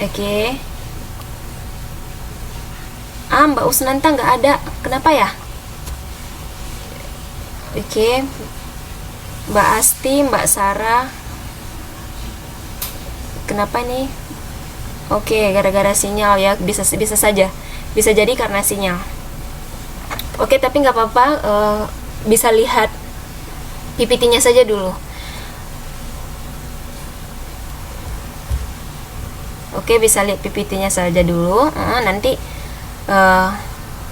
Oke. Mbak Usnanta nggak ada, kenapa ya? Oke, Mbak Asti, Mbak Sarah, kenapa nih? Oke, gara-gara sinyal ya, bisa saja, bisa jadi karena sinyal. Oke, tapi nggak apa-apa, bisa lihat PPT-nya saja dulu. Oke, bisa lihat PPT-nya saja dulu. Nanti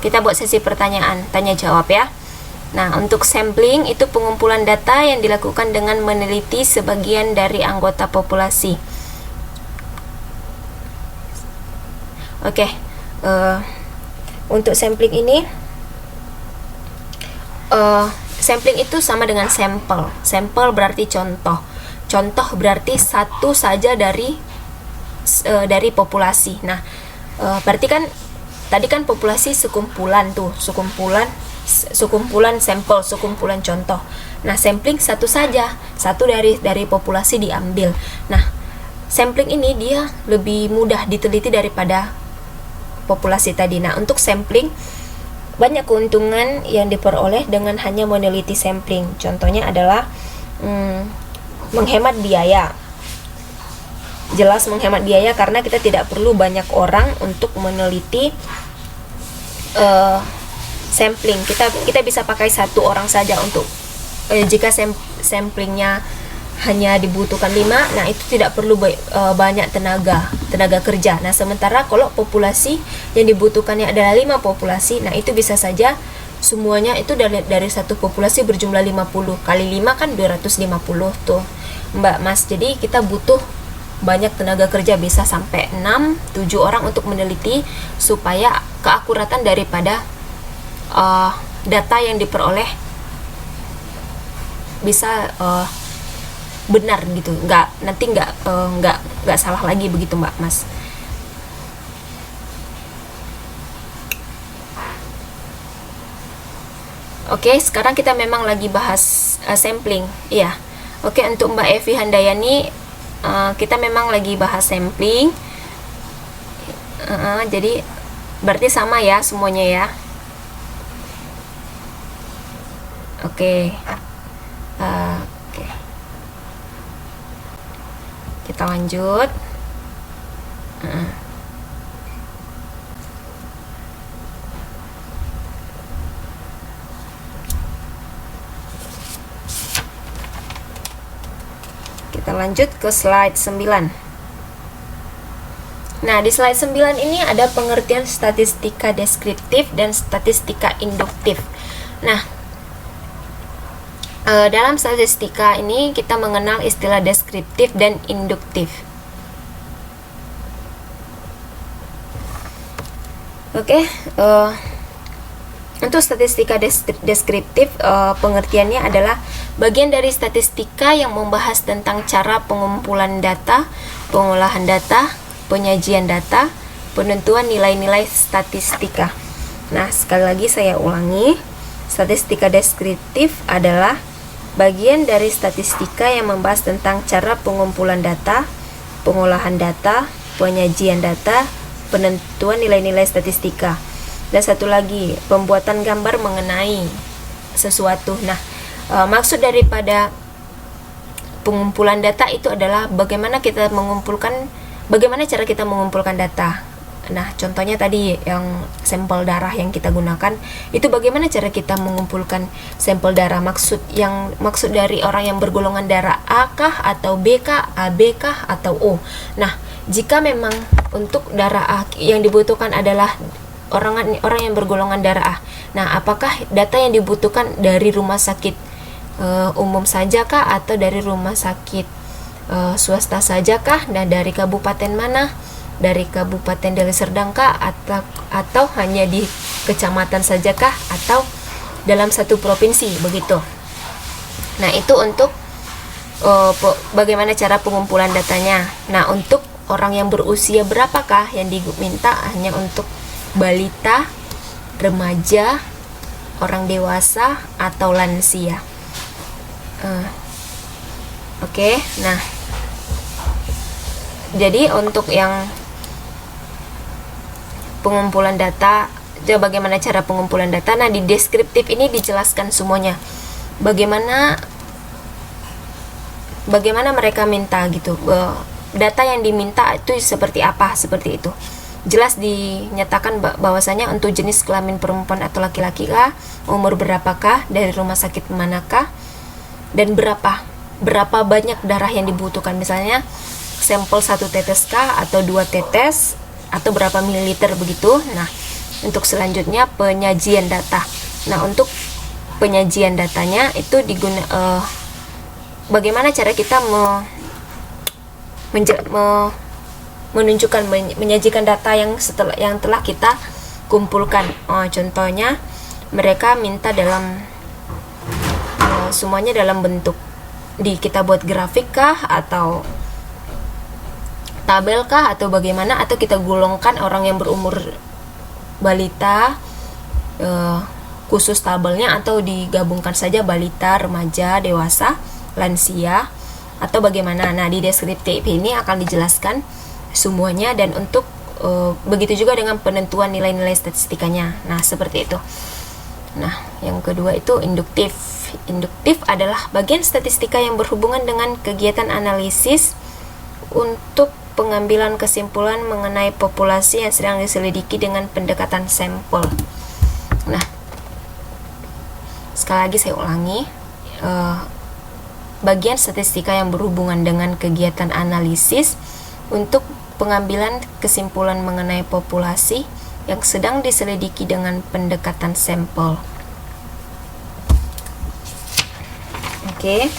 kita buat sesi pertanyaan, tanya jawab ya. Nah, untuk sampling itu pengumpulan data yang dilakukan dengan meneliti sebagian dari anggota populasi. Oke, untuk sampling ini, sampling itu sama dengan sampel. Sampel berarti contoh. Contoh berarti satu saja dari populasi. Nah, berarti kan tadi kan populasi sekumpulan tuh, sekumpulan sampel, sekumpulan contoh. Nah, sampling satu saja, satu dari populasi diambil. Nah, sampling ini dia lebih mudah diteliti daripada populasi tadi. Nah, untuk sampling banyak keuntungan yang diperoleh dengan hanya meneliti sampling. Contohnya adalah menghemat biaya. Jelas menghemat biaya karena kita tidak perlu banyak orang untuk meneliti sampling. Kita bisa pakai satu orang saja untuk jika samplingnya hanya dibutuhkan 5, nah itu tidak perlu banyak tenaga kerja. Nah, sementara kalau populasi yang dibutuhkannya adalah 5 populasi, nah itu bisa saja semuanya itu dari satu populasi berjumlah 50 kali 5 kan 250 tuh Mbak Mas. Jadi kita butuh banyak tenaga kerja, bisa sampai 6-7 orang untuk meneliti supaya keakuratan daripada data yang diperoleh bisa benar gitu, nanti nggak salah lagi begitu Mbak Mas. Oke, sekarang kita memang lagi bahas sampling, iya. Oke, untuk Mbak Evi Handayani, kita memang lagi bahas sampling. Jadi berarti sama ya semuanya ya. Oke. Kita lanjut. Kita lanjut ke slide 9. Nah, di slide 9 ini ada pengertian statistika deskriptif dan statistika induktif. Nah, dalam statistika ini kita mengenal istilah deskriptif dan induktif. Oke, untuk statistika deskriptif, pengertiannya adalah bagian dari statistika yang membahas tentang cara pengumpulan data, pengolahan data, penyajian data, penentuan nilai-nilai statistika. Nah, sekali lagi saya ulangi, statistika deskriptif adalah bagian dari statistika yang membahas tentang cara pengumpulan data, pengolahan data, penyajian data, penentuan nilai-nilai statistika. Dan satu lagi, pembuatan gambar mengenai sesuatu. Nah, maksud daripada pengumpulan data itu adalah bagaimana cara kita mengumpulkan data. Nah, contohnya tadi yang sampel darah yang kita gunakan, itu bagaimana cara kita mengumpulkan sampel darah. Maksud dari orang yang bergolongan darah A kah atau B kah, AB kah atau O. Nah, jika memang untuk darah A yang dibutuhkan adalah orang yang bergolongan darah A. Nah, apakah data yang dibutuhkan dari rumah sakit umum saja kah atau dari rumah sakit swasta saja kah? Nah, dari kabupaten mana? Dari Kabupaten Deli Serdang kah atau hanya di kecamatan saja kah atau dalam satu provinsi begitu. Nah, itu untuk bagaimana cara pengumpulan datanya. Nah, untuk orang yang berusia berapakah yang diminta? Hanya untuk balita, remaja, orang dewasa atau lansia. Oke. Nah, jadi untuk yang pengumpulan data, bagaimana cara pengumpulan data. Nah, di deskriptif ini dijelaskan semuanya. Bagaimana mereka minta gitu. Data yang diminta itu seperti apa, seperti itu. Jelas dinyatakan bahwasanya untuk jenis kelamin perempuan atau laki-laki kah, umur berapakah, dari rumah sakit manakah, dan berapa banyak darah yang dibutuhkan. Misalnya sampel 1 tetes kah atau 2 tetes atau berapa mililiter begitu. Nah, untuk selanjutnya penyajian data. Nah, untuk penyajian datanya itu bagaimana cara kita menyajikan data yang telah kita kumpulkan. Contohnya mereka minta semuanya dalam bentuk kita buat grafik kah atau tabel kah atau bagaimana, atau kita golongkan orang yang berumur balita khusus tabelnya, atau digabungkan saja balita, remaja, dewasa, lansia, atau bagaimana. Nah, di deskriptif ini akan dijelaskan semuanya, dan untuk begitu juga dengan penentuan nilai-nilai statistikanya. Nah, seperti itu. Nah, yang kedua itu induktif. Induktif adalah bagian statistika yang berhubungan dengan kegiatan analisis untuk pengambilan kesimpulan mengenai populasi yang sedang diselidiki dengan pendekatan sampel. Nah, sekali lagi saya ulangi, bagian statistika yang berhubungan dengan kegiatan analisis untuk pengambilan kesimpulan mengenai populasi yang sedang diselidiki dengan pendekatan sampel. Oke.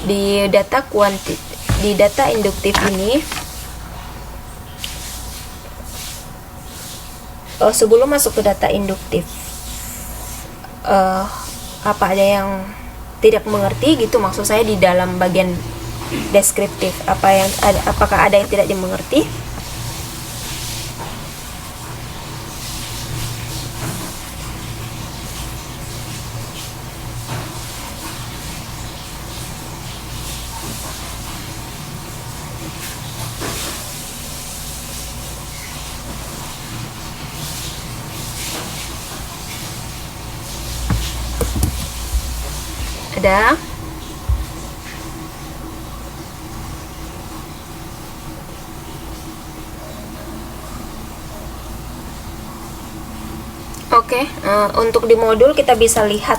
Di data induktif ini, sebelum masuk ke data induktif, apa ada yang tidak mengerti gitu, maksud saya di dalam bagian deskriptif, apakah ada yang tidak dimengerti? Ada? Oke, untuk di modul kita bisa lihat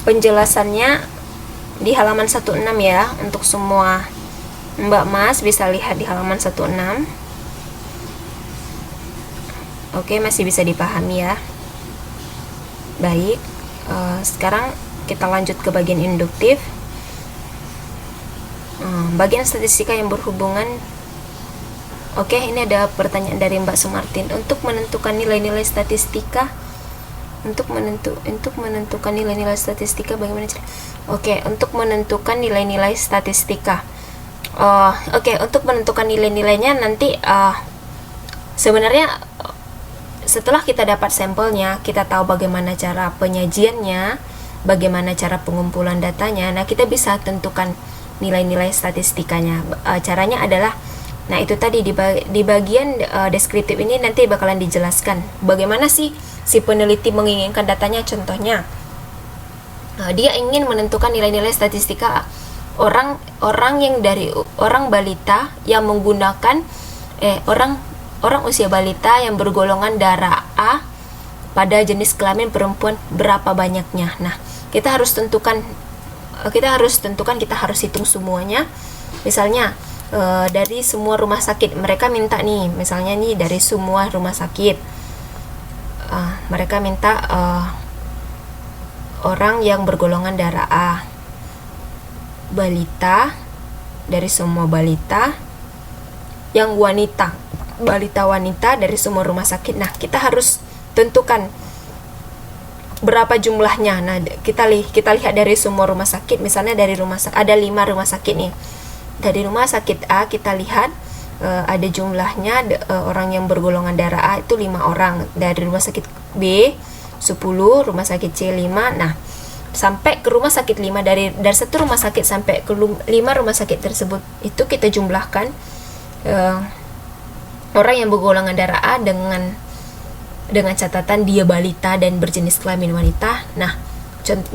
penjelasannya di halaman 16 ya. Untuk semua Mbak Mas bisa lihat di halaman 16. Oke, masih bisa dipahami ya. Baik, sekarang kita lanjut ke bagian induktif. Bagian statistika yang berhubungan. Oke, ini ada pertanyaan dari Mbak Sumartin. Untuk menentukan nilai-nilai statistika, menentukan nilai-nilai statistika bagaimana cara? Oke, untuk menentukan nilai-nilai statistika. Oke, untuk menentukan nilai-nilainya nanti sebenarnya setelah kita dapat sampelnya, kita tahu bagaimana cara penyajiannya, bagaimana cara pengumpulan datanya. Nah, kita bisa tentukan nilai-nilai statistikanya. Caranya adalah, nah itu tadi di bagian deskriptif ini nanti bakalan dijelaskan bagaimana sih si peneliti menginginkan datanya. Contohnya, dia ingin menentukan nilai-nilai statistika orang yang dari orang balita yang menggunakan orang usia balita yang bergolongan darah A pada jenis kelamin perempuan berapa banyaknya. Nah, kita harus hitung semuanya. Misalnya dari semua rumah sakit mereka minta nih, misalnya nih dari semua rumah sakit mereka minta orang yang bergolongan darah A, balita, dari semua balita, yang balita-wanita dari semua rumah sakit. Nah, kita harus tentukan berapa jumlahnya. Nah, kita lihat dari semua rumah sakit. Misalnya dari ada 5 rumah sakit nih. Dari rumah sakit A kita lihat ada jumlahnya orang yang bergolongan darah A itu 5 orang. Dari rumah sakit B 10, rumah sakit C 5. Nah, sampai ke rumah sakit 5, dari satu rumah sakit sampai ke 5 rumah sakit tersebut itu kita jumlahkan orang yang bergolongan darah A dengan catatan dia balita dan berjenis kelamin wanita. Nah,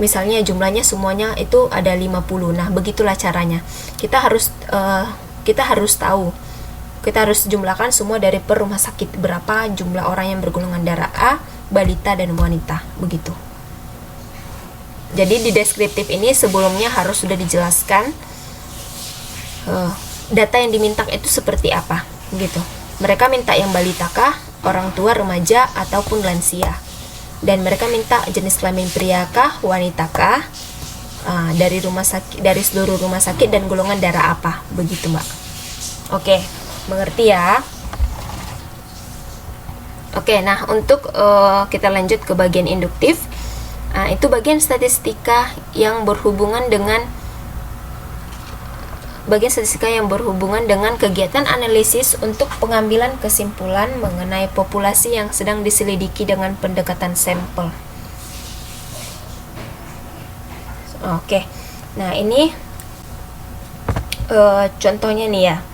misalnya jumlahnya semuanya itu ada 50. Nah, begitulah caranya. Kita harus tahu, kita harus jumlahkan semua dari per rumah sakit berapa jumlah orang yang bergolongan darah A, balita dan wanita, begitu. Jadi di deskriptif ini sebelumnya harus sudah dijelaskan data yang diminta itu seperti apa, gitu. Mereka minta yang balita kah, orang tua, remaja, ataupun lansia. Dan mereka minta jenis kelamin pria kah, wanita kah, dari rumah sakit, dari seluruh rumah sakit, dan golongan darah apa, begitu Mbak. Oke, mengerti ya? Oke, nah untuk kita lanjut ke bagian induktif. Itu bagian statistika yang berhubungan dengan kegiatan analisis untuk pengambilan kesimpulan mengenai populasi yang sedang diselidiki dengan pendekatan sampel. Oke, nah ini contohnya nih ya,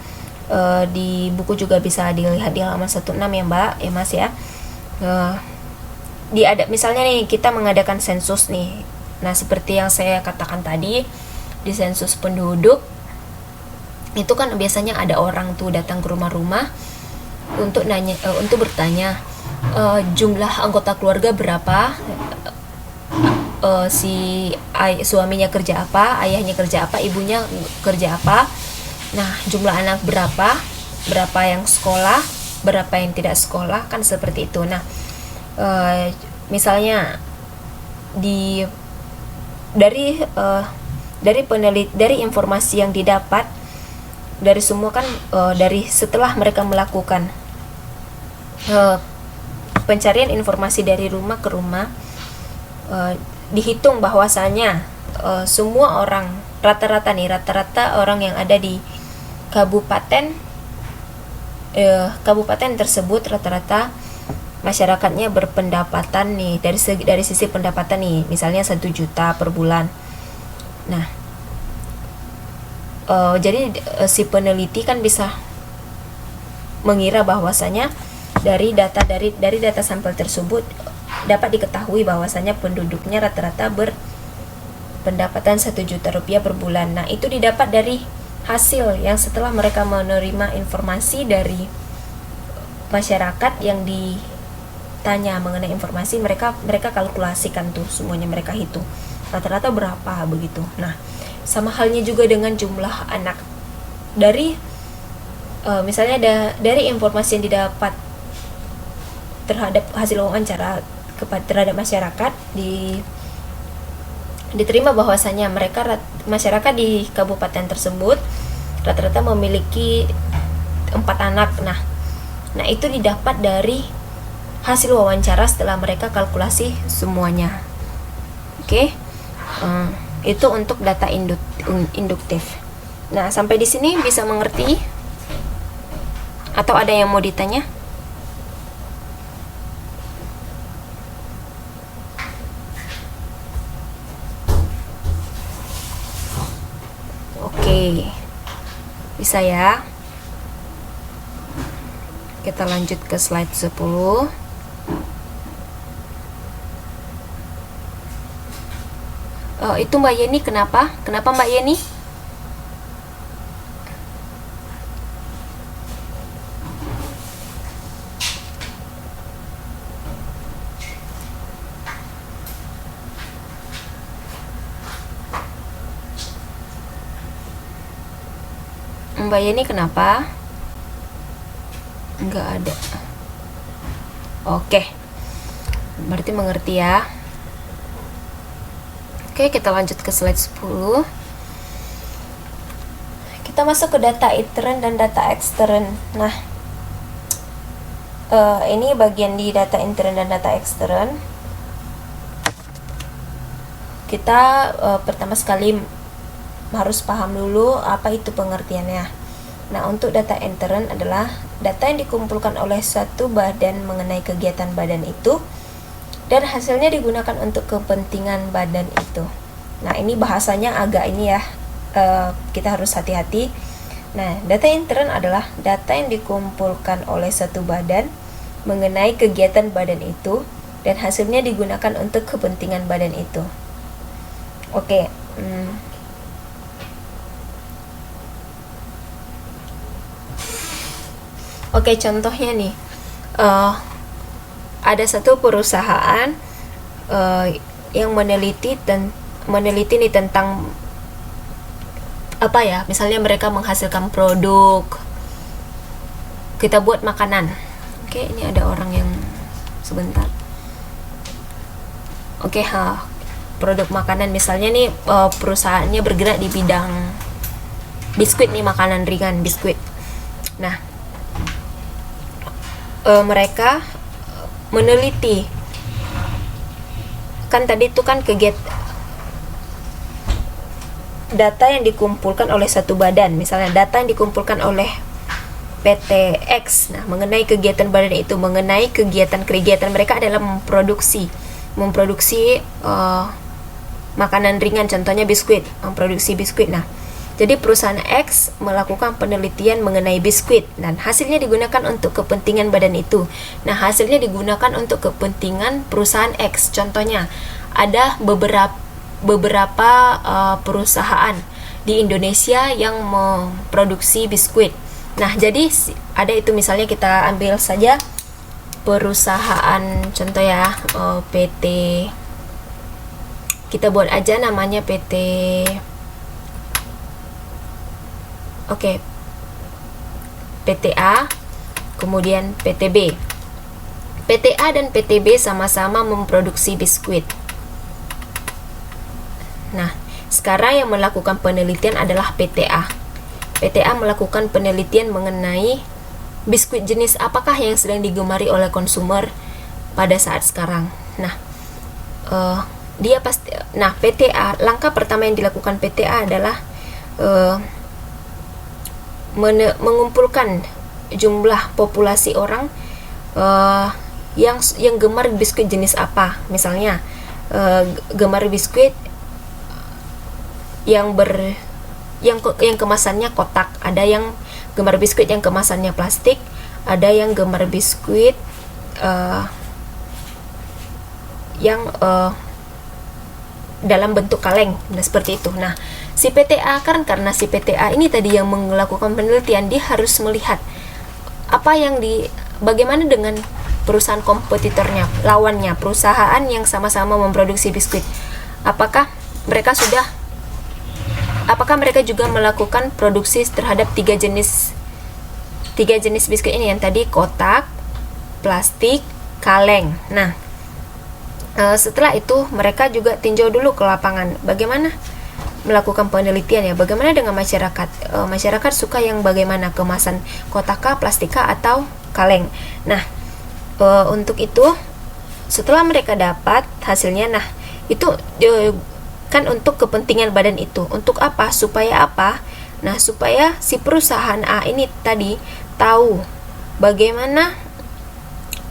di buku juga bisa dilihat di halaman 16 ya Mbak, ya Mas ya. Misalnya nih kita mengadakan sensus nih. Nah, seperti yang saya katakan tadi, di sensus penduduk itu kan biasanya ada orang tuh datang ke rumah-rumah untuk bertanya jumlah anggota keluarga berapa, suaminya kerja apa, ayahnya kerja apa, ibunya kerja apa. Nah, jumlah anak berapa yang sekolah, berapa yang tidak sekolah, kan seperti itu. Nah, misalnya dari informasi yang didapat dari semua kan, dari setelah mereka melakukan pencarian informasi dari rumah ke rumah, dihitung bahwasanya semua orang rata-rata orang yang ada di kabupaten tersebut, rata-rata masyarakatnya berpendapatan nih, dari sisi pendapatan nih, misalnya 1 juta per bulan. Nah, jadi si peneliti kan bisa mengira bahwasanya dari data sampel tersebut dapat diketahui bahwasanya penduduknya rata-rata berpendapatan 1 juta rupiah per bulan. Nah, itu didapat dari hasil yang setelah mereka menerima informasi dari masyarakat yang ditanya mengenai informasi, mereka kalkulasikan tuh semuanya, mereka hitung rata-rata berapa begitu. Nah, sama halnya juga dengan jumlah anak. Dari misalnya dari informasi yang didapat terhadap hasil wawancara terhadap masyarakat, diterima bahwasanya masyarakat di kabupaten tersebut rata-rata memiliki 4 anak. Nah itu didapat dari hasil wawancara setelah mereka kalkulasi semuanya. Oke. Itu untuk data induktif. Nah, sampai di sini bisa mengerti? Atau ada yang mau ditanya? Oke. Bisa ya? Kita lanjut ke slide 10. Itu Mbak Yeni, kenapa Mbak Yeni? Mbak Yeni kenapa? Enggak ada. Oke, berarti mengerti ya. Oke, kita lanjut ke slide 10. Kita masuk ke data intern dan data ekstern. Nah, ini bagian di data intern dan data ekstern. Kita pertama sekali harus paham dulu apa itu pengertiannya. Nah, untuk data intern adalah data yang dikumpulkan oleh suatu badan mengenai kegiatan badan itu, dan hasilnya digunakan untuk kepentingan badan itu. Nah, ini bahasanya agak ini ya, kita harus hati-hati. Nah, data intern adalah data yang dikumpulkan oleh satu badan mengenai kegiatan badan itu dan hasilnya digunakan untuk kepentingan badan itu. Oke. Oke, contohnya nih, ada satu perusahaan yang meneliti nih tentang apa ya, misalnya mereka menghasilkan produk, kita buat makanan. Oke, ini ada orang yang sebentar. Oke, produk makanan misalnya nih, perusahaannya bergerak di bidang biskuit nih, makanan ringan biskuit. Nah, mereka meneliti, kan tadi itu kan data yang dikumpulkan oleh satu badan, misalnya data yang dikumpulkan oleh PT X, nah mengenai kegiatan badan itu, mengenai kegiatan mereka adalah memproduksi makanan ringan, contohnya biskuit, memproduksi biskuit. Nah, jadi perusahaan X melakukan penelitian mengenai biskuit dan hasilnya digunakan untuk kepentingan badan itu. Nah, hasilnya digunakan untuk kepentingan perusahaan X. Contohnya, ada beberapa perusahaan di Indonesia yang memproduksi biskuit. Nah, jadi ada itu, misalnya kita ambil saja perusahaan contoh ya, PT, kita buat aja namanya PT, oke, PT A, kemudian PT B. PT A dan PT B sama-sama memproduksi biskuit. Nah, sekarang yang melakukan penelitian adalah PT A. PT A melakukan penelitian mengenai biskuit jenis apakah yang sedang digemari oleh konsumer pada saat sekarang. Nah, PT A, langkah pertama yang dilakukan PT A adalah mengumpulkan jumlah populasi orang yang gemar biskuit jenis apa. Misalnya, gemar biskuit yang kemasannya kotak, ada yang gemar biskuit yang kemasannya plastik, ada yang gemar biskuit yang dalam bentuk kaleng. Nah, seperti itu. Nah, si PT A karena si PT A ini tadi yang melakukan penelitian, dia harus melihat bagaimana dengan perusahaan kompetitornya, lawannya, perusahaan yang sama-sama memproduksi biskuit. Apakah mereka juga melakukan produksi terhadap tiga jenis biskuit ini, yang tadi kotak, plastik, kaleng. Nah, setelah itu mereka juga tinjau dulu ke lapangan, bagaimana melakukan penelitian ya, bagaimana dengan masyarakat. Masyarakat suka yang bagaimana, kemasan kotak kah, plastik kah, atau kaleng. Nah, untuk itu setelah mereka dapat hasilnya, nah itu kan untuk kepentingan badan itu. Untuk apa? Supaya apa? Nah, supaya si perusahaan A ini tadi tahu bagaimana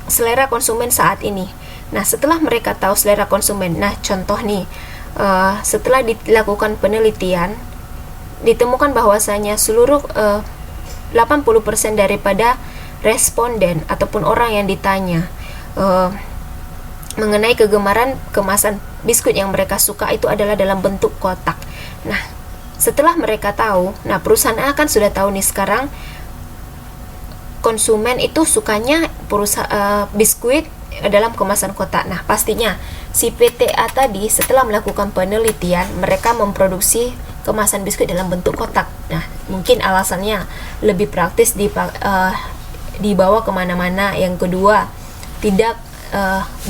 selera konsumen saat ini. Nah, setelah mereka tahu selera konsumen, nah contoh nih, setelah dilakukan penelitian, ditemukan bahwasanya seluruh 80% daripada responden ataupun orang yang ditanya mengenai kegemaran kemasan biskuit yang mereka suka itu adalah dalam bentuk kotak. Nah, setelah mereka tahu, nah perusahaan A kan sudah tahu nih sekarang konsumen itu sukanya biskuit dalam kemasan kotak. Nah, pastinya si PT A tadi setelah melakukan penelitian, mereka memproduksi kemasan biskuit dalam bentuk kotak. Nah, mungkin alasannya lebih praktis dibawa kemana-mana. Yang kedua, tidak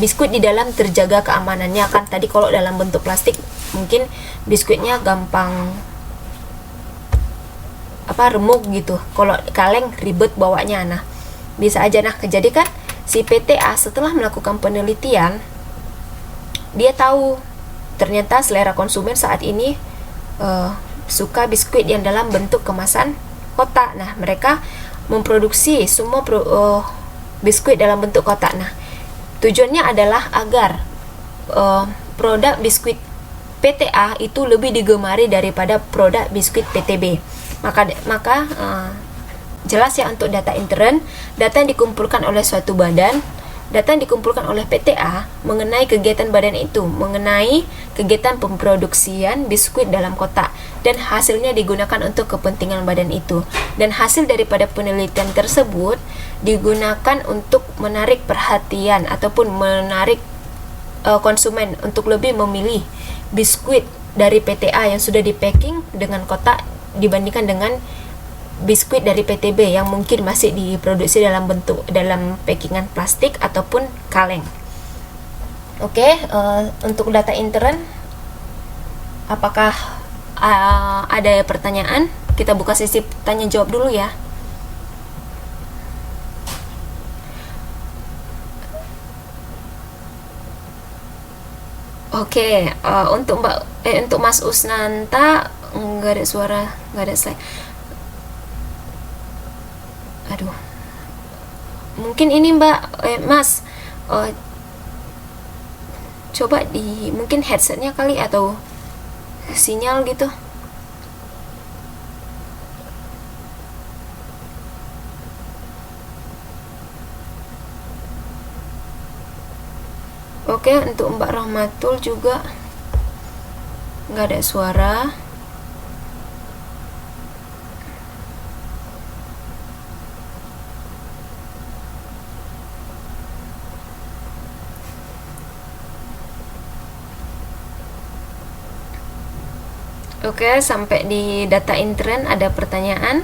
biskuit di dalam terjaga keamanannya, kan tadi kalau dalam bentuk plastik mungkin biskuitnya gampang remuk gitu, kalau kaleng ribet bawanya. Nah, bisa aja. Nah, jadi kan si PT A setelah melakukan penelitian, dia tahu ternyata selera konsumen saat ini suka biskuit yang dalam bentuk kemasan kotak. Nah, mereka memproduksi semua biskuit dalam bentuk kotak. Nah, tujuannya adalah agar produk biskuit PT A itu lebih digemari daripada produk biskuit PT B. Maka jelas ya, untuk data intern, data yang dikumpulkan oleh suatu badan, data yang dikumpulkan oleh PTA mengenai kegiatan badan itu, mengenai kegiatan pemproduksian biskuit dalam kotak, dan hasilnya digunakan untuk kepentingan badan itu. Dan hasil daripada penelitian tersebut digunakan untuk menarik perhatian ataupun menarik konsumen untuk lebih memilih biskuit dari PTA yang sudah di packing dengan kotak dibandingkan dengan biskuit dari PTB yang mungkin masih diproduksi dalam packingan plastik ataupun kaleng. Oke, untuk data intern, apakah ada pertanyaan? Kita buka sesi tanya jawab dulu ya. Oke, untuk Mas Usnanta nggak ada suara, nggak ada slide. Aduh, mungkin ini Mas, coba mungkin headsetnya kali atau sinyal gitu. Oke, untuk Mbak Rahmatul juga nggak ada suara. Oke, sampai di data intern ada pertanyaan?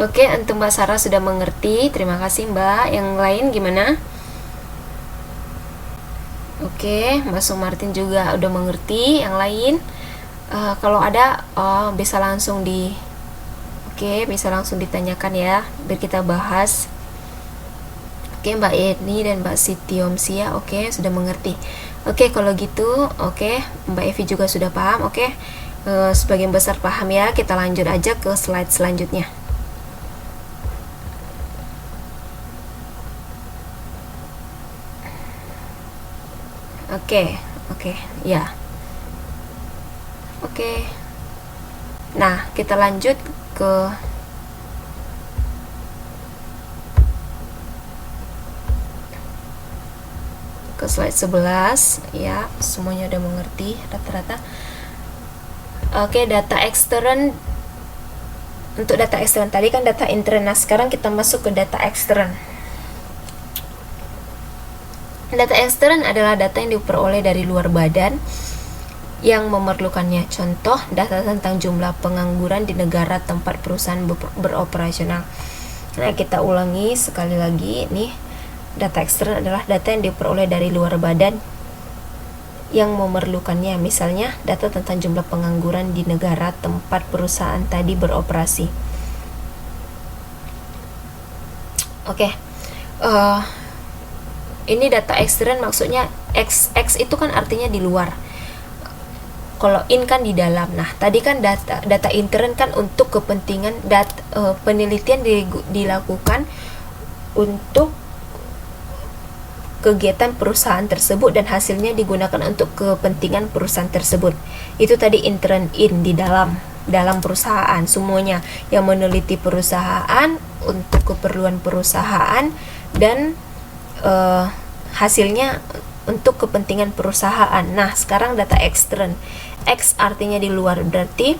Oke, untuk Mbak Sarah sudah mengerti. Terima kasih Mbak. Yang lain gimana? Oke, Mbak Sumartin juga udah mengerti. Yang lain, kalau ada bisa langsung bisa langsung ditanyakan ya, biar kita bahas. Oke, Mbak Edni dan Mbak Sitiomsia, oke, sudah mengerti. Oke, kalau gitu, oke, Mbak Evi juga sudah paham. Oke, sebagian besar paham ya. Kita lanjut aja ke slide selanjutnya. Oke, ya. Oke. Nah, kita lanjut ke slide 11 ya. Semuanya udah mengerti rata-rata. Oke, data ekstern. Untuk data ekstern tadi kan data intern. Nah, sekarang kita masuk ke data ekstern. Data ekstern adalah data yang diperoleh dari luar badan yang memerlukannya. Contoh, data tentang jumlah pengangguran di negara tempat perusahaan beroperasional. Nah, kita ulangi sekali lagi nih. Data ekstern adalah data yang diperoleh dari luar badan yang memerlukannya. Misalnya, data tentang jumlah pengangguran di negara tempat perusahaan tadi beroperasi. Oke. Ini data ekstern maksudnya X itu kan artinya di luar. Kalau in kan di dalam. Nah, tadi kan data intern kan untuk kepentingan penelitian dilakukan untuk kegiatan perusahaan tersebut dan hasilnya digunakan untuk kepentingan perusahaan tersebut. Itu tadi intern, in di dalam perusahaan semuanya, yang meneliti perusahaan untuk keperluan perusahaan dan hasilnya untuk kepentingan perusahaan. Nah, sekarang data ekstern. X artinya di luar, berarti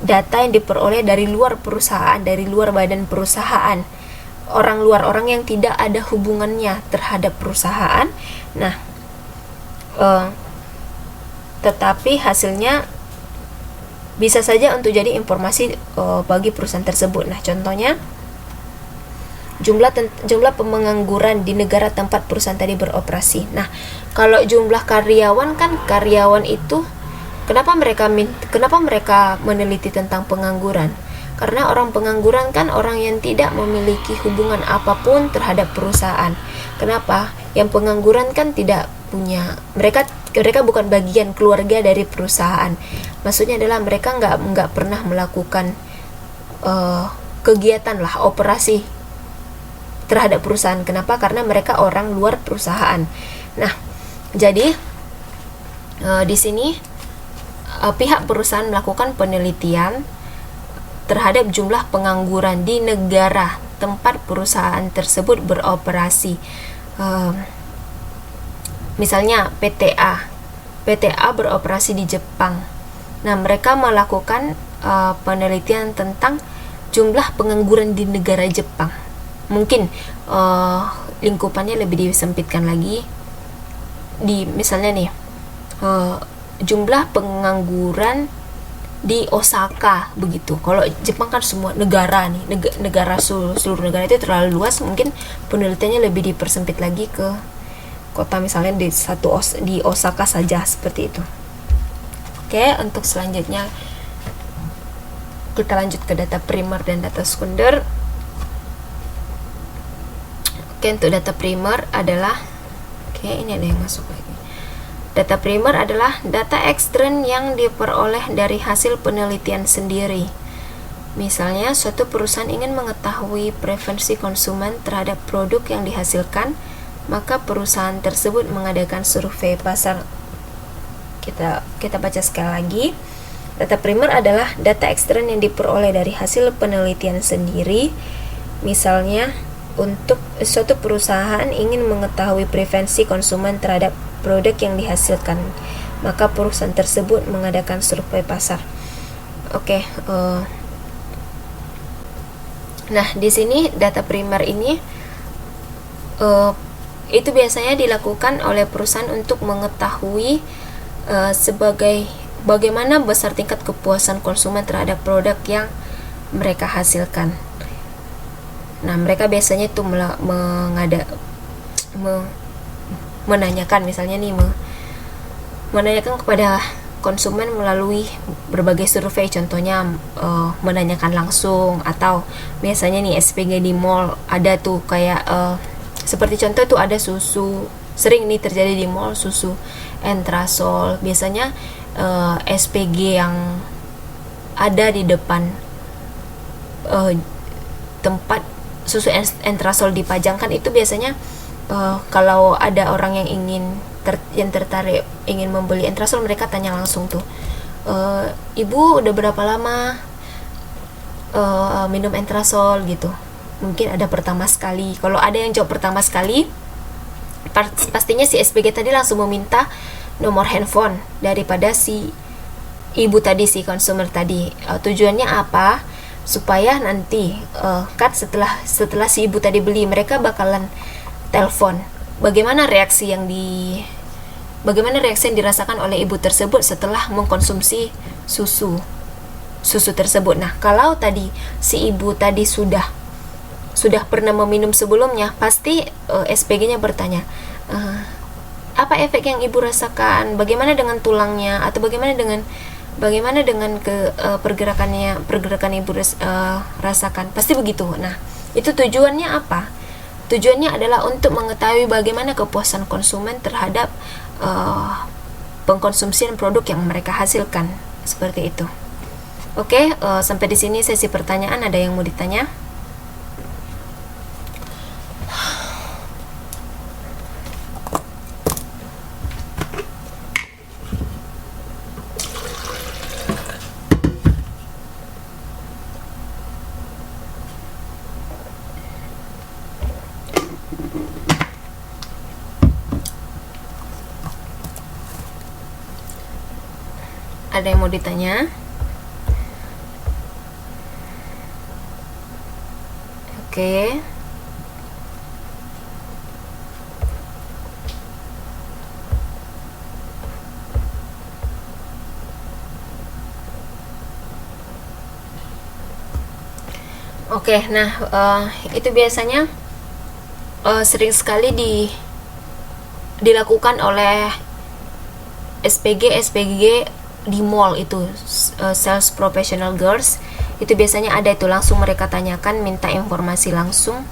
data yang diperoleh dari luar perusahaan, dari luar badan perusahaan, orang luar, orang yang tidak ada hubungannya terhadap perusahaan. Nah, tetapi hasilnya bisa saja untuk jadi informasi bagi perusahaan tersebut. Nah, contohnya jumlah pengangguran di negara tempat perusahaan tadi beroperasi. Nah, kalau jumlah karyawan kan, karyawan itu kenapa mereka meneliti tentang pengangguran? Karena orang pengangguran kan orang yang tidak memiliki hubungan apapun terhadap perusahaan. Kenapa? Yang pengangguran kan tidak punya, mereka bukan bagian keluarga dari perusahaan. Maksudnya adalah mereka nggak pernah melakukan kegiatan lah, operasi terhadap perusahaan. Kenapa? Karena mereka orang luar perusahaan. Nah, jadi di sini pihak perusahaan melakukan penelitian terhadap jumlah pengangguran di negara tempat perusahaan tersebut beroperasi. Misalnya PTA beroperasi di Jepang. Nah, mereka melakukan penelitian tentang jumlah pengangguran di negara Jepang. Mungkin lingkupannya lebih disempitkan lagi. Misalnya nih, jumlah pengangguran di Osaka begitu. Kalau Jepang kan semua negara nih, seluruh negara itu terlalu luas, mungkin penelitiannya lebih dipersempit lagi ke kota, misalnya di Osaka saja, seperti itu. Oke, untuk selanjutnya kita lanjut ke data primer dan data sekunder. Oke, untuk data primer adalah ini ada yang masuk lagi. Data primer adalah data ekstern yang diperoleh dari hasil penelitian sendiri. Misalnya, suatu perusahaan ingin mengetahui preferensi konsumen terhadap produk yang dihasilkan, maka perusahaan tersebut mengadakan survei pasar. Kita baca sekali lagi. Data primer adalah data ekstern yang diperoleh dari hasil penelitian sendiri. Misalnya, untuk suatu perusahaan ingin mengetahui preferensi konsumen terhadap produk yang dihasilkan, maka perusahaan tersebut mengadakan survei pasar. Nah, di sini data primer ini itu biasanya dilakukan oleh perusahaan untuk mengetahui sebagai bagaimana besar tingkat kepuasan konsumen terhadap produk yang mereka hasilkan. Nah, mereka biasanya itu menanyakan, misalnya nih, menanyakan kepada konsumen melalui berbagai survei, contohnya menanyakan langsung, atau biasanya nih SPG di mall ada tuh kayak seperti contoh tuh ada susu, sering nih terjadi di mall, susu Entrasol. Biasanya SPG yang ada di depan tempat susu Entrasol dipajangkan itu biasanya kalau ada orang yang tertarik ingin membeli Entrasol, mereka tanya langsung tuh, ibu udah berapa lama minum Entrasol gitu. Mungkin ada pertama sekali. Kalau ada yang jawab pertama sekali, pastinya si SPG tadi langsung meminta nomor handphone daripada si ibu tadi, si konsumer tadi. Tujuannya apa? Supaya nanti kan setelah si ibu tadi beli, mereka bakalan telepon bagaimana reaksi yang dirasakan oleh ibu tersebut setelah mengkonsumsi susu tersebut. Nah, kalau tadi si ibu tadi sudah pernah meminum sebelumnya, pasti SPG-nya bertanya, apa efek yang ibu rasakan, bagaimana dengan tulangnya, atau bagaimana dengan pergerakan ibu rasakan, pasti begitu. Nah, itu tujuannya apa? Tujuannya adalah untuk mengetahui bagaimana kepuasan konsumen terhadap pengkonsumsian produk yang mereka hasilkan, seperti itu. Oke, sampai di sini sesi pertanyaan. Ada yang mau ditanya? Ada yang mau ditanya? Oke. Oke, nah itu biasanya sering sekali dilakukan oleh SPG di mall itu, sales professional girls. Itu biasanya ada itu, langsung mereka tanyakan, minta informasi langsung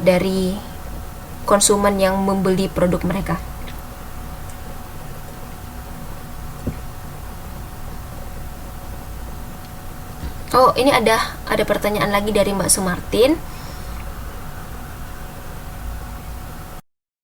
dari konsumen yang membeli produk mereka. Oh, ini ada pertanyaan lagi dari Mbak Sumartin.